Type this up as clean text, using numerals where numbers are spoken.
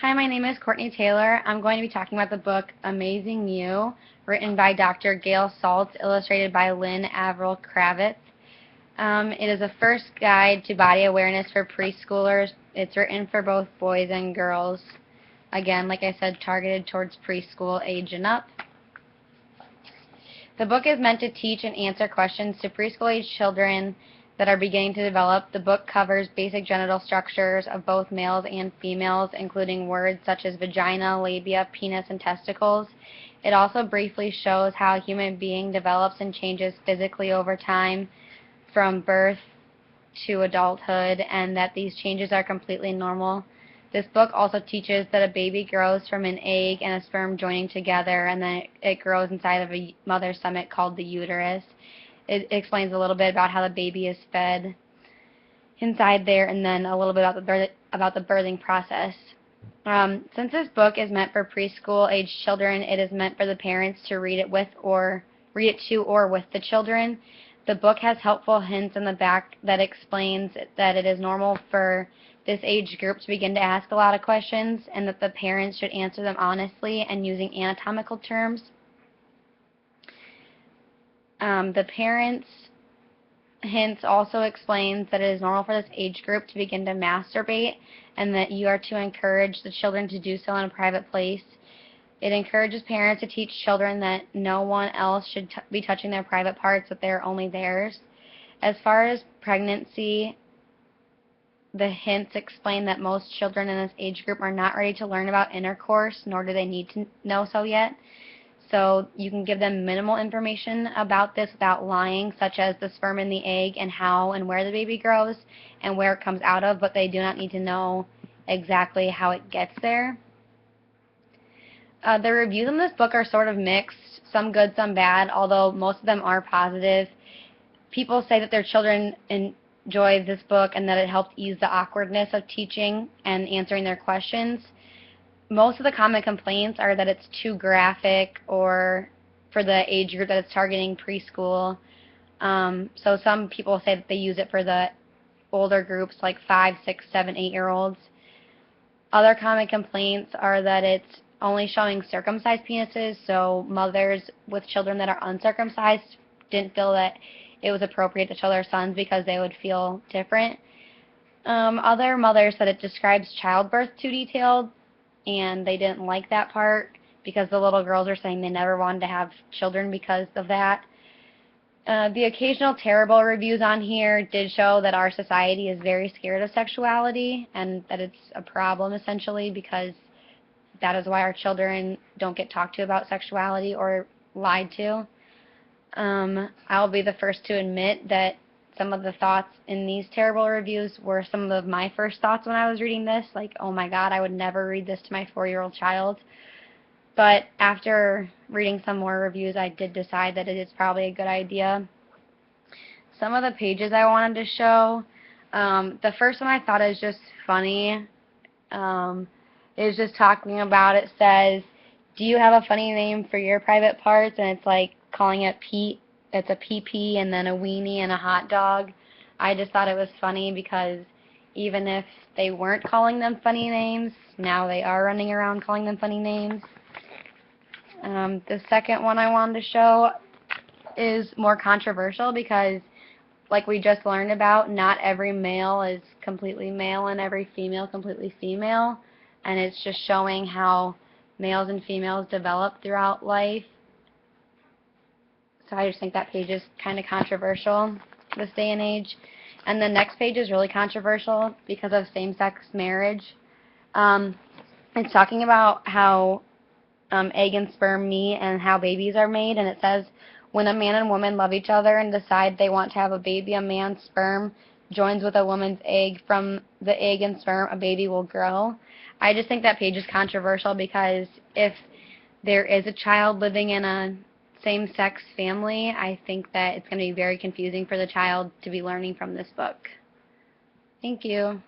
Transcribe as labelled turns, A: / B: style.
A: Hi, my name is Courtney Taylor. I'm going to be talking about the book Amazing You, written by Dr. Gail Saltz, illustrated by Lynn Averill Kravitz. It is a first guide to body awareness for preschoolers. It's written for both boys and girls. Again, like I said, targeted towards preschool age and up. The book is meant to teach and answer questions to preschool-age children that are beginning to develop. The book covers basic genital structures of both males and females, including words such as vagina, labia, penis, and testicles. It also briefly shows how a human being develops and changes physically over time from birth to adulthood, and that these changes are completely normal. This book also teaches that a baby grows from an egg and a sperm joining together, and then it grows inside of a mother's stomach called the uterus. It explains a little bit about how the baby is fed inside there, and then a little bit about the birthing process. Since this book is meant for preschool-age children, it is meant for the parents to read it to or with the children. The book has helpful hints in the back that explains that it is normal for this age group to begin to ask a lot of questions, and that the parents should answer them honestly and using anatomical terms. The parents' hints also explains that it is normal for this age group to begin to masturbate, and that you are to encourage the children to do so in a private place. It encourages parents to teach children that no one else should be touching their private parts, that they're only theirs. As far as pregnancy, the hints explain that most children in this age group are not ready to learn about intercourse, nor do they need to know so yet. So you can give them minimal information about this without lying, such as the sperm in the egg and how and where the baby grows and where it comes out of, but they do not need to know exactly how it gets there. The reviews on this book are sort of mixed, some good, some bad, although most of them are positive. People say that their children enjoy this book and that it helped ease the awkwardness of teaching and answering their questions. Most of the common complaints are that it's too graphic, or for the age group that it's targeting, preschool. So some people say that they use it for the older groups, like 5, 6, 7, 8-year-olds. Other common complaints are that it's only showing circumcised penises, so mothers with children that are uncircumcised didn't feel that it was appropriate to show their sons because they would feel different. Other mothers said it describes childbirth too detailed, and they didn't like that part because the little girls are saying they never wanted to have children because of that. The occasional terrible reviews on here did show that our society is very scared of sexuality, and that it's a problem essentially because that is why our children don't get talked to about sexuality or lied to. I'll be the first to admit that some of the thoughts in these terrible reviews were some of my first thoughts when I was reading this, like, oh my god, I would never read this to my 4-year-old child. But after reading some more reviews, I did decide that it is probably a good idea. Some of the pages I wanted to show, the first one I thought is just funny. It was just talking about, it says, do you have a funny name for your private parts? And it's like calling it Pete. It's a pee-pee and then a weenie and a hot dog. I just thought it was funny because even if they weren't calling them funny names, now they are running around calling them funny names. The second one I wanted to show is more controversial because, like we just learned about, not every male is completely male and every female completely female. And it's just showing how males and females develop throughout life. So I just think that page is kind of controversial this day and age. And the next page is really controversial because of same-sex marriage. It's talking about how egg and sperm meet and how babies are made. And it says, when a man and woman love each other and decide they want to have a baby, a man's sperm joins with a woman's egg. From the egg and sperm, a baby will grow. I just think that page is controversial because if there is a child living in a same-sex family, I think that it's going to be very confusing for the child to be learning from this book. Thank you.